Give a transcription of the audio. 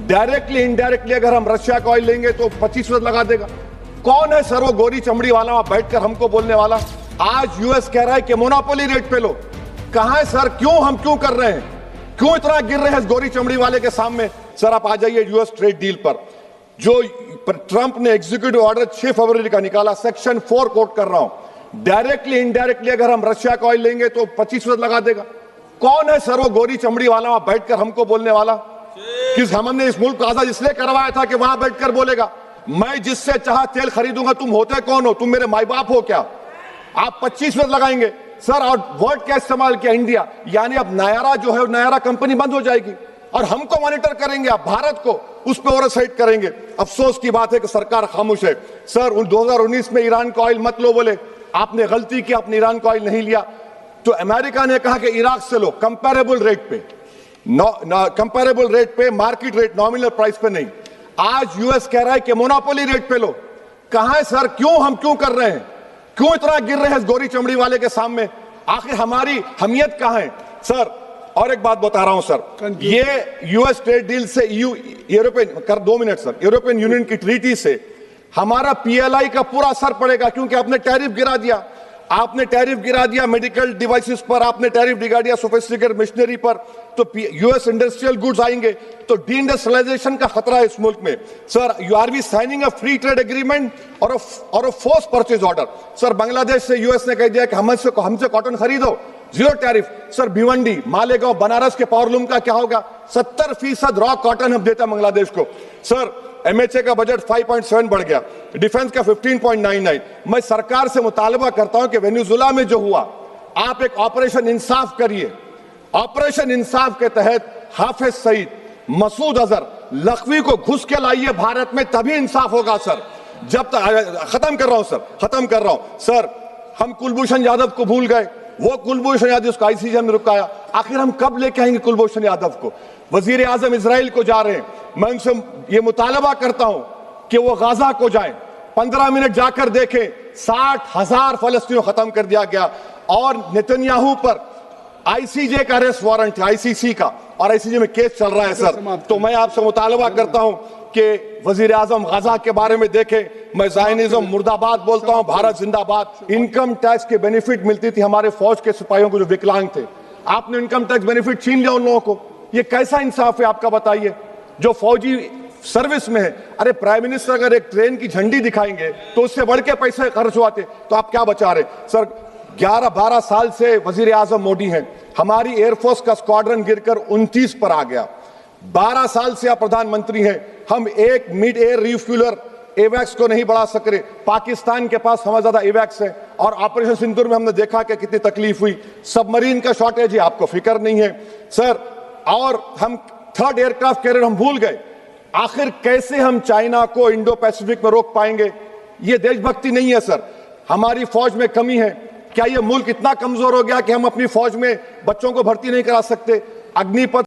Directly indirectly अगर हम Russia का ऑयल लेंगे तो 25% लगा देगा। कौन है सर वो गोरी चमड़ी वाला वहां बैठकर हमको बोलने वाला? आज यूएस कह रहा है कि मोनोपोली रेट पे लो। कहां है सर? हम क्यों कर रहे हैं? क्यों इतना गिर रहे हैं इस गोरी चमड़ी वाले के सामने? सर आप आ जाइए यूएस ट्रेड डील पर। जो ट्रंप ने एग्जीक्यूटिव ऑर्डर 6 फरवरी का निकाला, सेक्शन 4 कोट कर रहा हूं, डायरेक्टली इनडायरेक्टली अगर हम रशिया का ऑयल लेंगे तो 25% लगा देगा। कौन है सर वो गोरी चमड़ी वाला वहां बैठकर हमको बोलने वाला? किस हमने इस मुल्क को आजाद इसलिए करवाया था कि वहां बैठकर बोलेगा मैं जिससे चाहा तेल खरीदूंगा। तुम होते कौन हो? तुम मेरे माई बाप हो क्या? आप 25% लगाएंगे सर। और वर्ड क्या इस्तेमाल किया? इंडिया। यानी अब नायारा जो है नायारा कंपनी बंद हो जाएगी और हमको मॉनिटर करेंगे, आप भारत को उस पर ओवरसाइट करेंगे। अफसोस की बात है कि सरकार खामोश है। सर 2019 में ईरान का ऑयल मत लो बोले, आपने गलती की, आपने ईरान का ऑयल नहीं लिया। तो अमेरिका ने कहा कि इराक से लो, कंपेरेबल रेट पे, कंपेरेबल रेट पे, मार्केट रेट, नॉमिनल प्राइस पे नहीं। आज यूएस कह रहा है कि मोनोपोली रेट पे लो। कहां है सर? हम क्यों कर रहे हैं? क्यों इतना गिर रहे हैं इस गोरी चमड़ी वाले के सामने? आखिर हमारी हमियत कहां है सर? और एक बात बता रहा हूं सर, ये यूएस ट्रेड डील से यूरोपियन कर 2 मिनट सर, यूरोपियन यूनियन की ट्रीटी से हमारा पीएलआई का पूरा असर पड़ेगा, क्योंकि आपने टैरिफ गिरा दिया। आपने टैरिफ गिरा दिया मेडिकल डिवाइसेस पर, आपने टैरिफ गिरा दिया सोफिस्टिकेटेड मशीनरी पर। तो यूएस इंडस्ट्रियल गुड्स आएंगे तो डीइंडस्ट्रियलाइजेशन का खतरा है इस मुल्क में। Sir you are we signing a free trade agreement और a force purchase order. Sir Bangladesh से यूएस ने कह दिया कि हमसे कॉटन खरीदो, 0 टैरिफ। सर भिवंडी, मालेगांव, बनारस के पावरलूम का क्या होगा? 70% रॉ कॉटन हम देते हैं बांग्लादेश को। सर एमएचए का बजट 5.7 बढ़ गया, डिफेंस का 15.99। मैं सरकार से मुतालबा करता हूं कि वेनेजुएला में जो हुआ, आप एक ऑपरेशन इंसाफ करिए। ऑपरेशन इंसाफ के तहत हाफिज सईद, मसूद अजहर, लखवी को घुस के लाइए भारत में, तभी इंसाफ होगा सर। जब तक खत्म कर रहा हूं सर, हम कुलभूषण यादव को भूल गए। वो कुलभूषण यादव उसको आईसीजे में रुकाया। आखिर हम कब लेके आएंगे कुलभूषण यादव को? वजीर आजम इजराइल को जा रहे हैं, मैं उनसे ये मुतालबा करता हूं कि वो गाजा को जाएं, 15 मिनट जाकर देखें, 60,000 फलस्तीनों खत्म कर दिया गया। और नेतन्याहू पर आईसीजे का अरेस्ट वारंट है, आईसीसी का, और आईसीजे में केस चल रहा है सर। तो मैं आपसे मुतालबा करता हूं कि वजीर आजम गाजा के बारे में देखें। मैं ज़ायनिज़्म मुर्दाबाद बोलता हूं, भारत जिंदाबाद। इनकम टैक्स के बेनिफिट मिलती थी हमारे फौज के सिपाहियों को जो विकलांग थे, आपने इनकम टैक्स बेनिफिट छीन लिया उन लोगों को। ये कैसा इंसाफ है आपका? बताइए। जो फौजी सर्विस में है, अरे प्राइम मिनिस्टर अगर एक ट्रेन की झंडी दिखाएंगे तो उससे बढ़ के पैसे खर्च हुआते, तो आप क्या बचा रहे सर? 11-12 साल से वजीर आजम मोदी हैं, हमारी एयरफोर्स का स्क्वाड्रन गिरकर 29 पर आ गया। 12 साल से आप प्रधानमंत्री हैं, हम एक मिड एयर रिफ्यूलर एवैक्स को नहीं बढ़ा सक रहे। पाकिस्तान के पास हमें ज्यादा एवैक्स है, और ऑपरेशन सिंदूर में हमने देखा कि कितनी तकलीफ हुई। सबमरीन का शॉर्टेज है, आपको फिक्र नहीं है सर। और हम 3rd एयरक्राफ्ट कैरियर हम भूल गए। आखिर कैसे हम चाइना को इंडो पैसिफिक में रोक पाएंगे? ये देशभक्ति नहीं है सर। हमारी फौज में कमी है। क्या ये मुल्क इतना कमजोर हो गया कि हम अपनी फौज में बच्चों को भर्ती नहीं करा सकते? अग्निपथ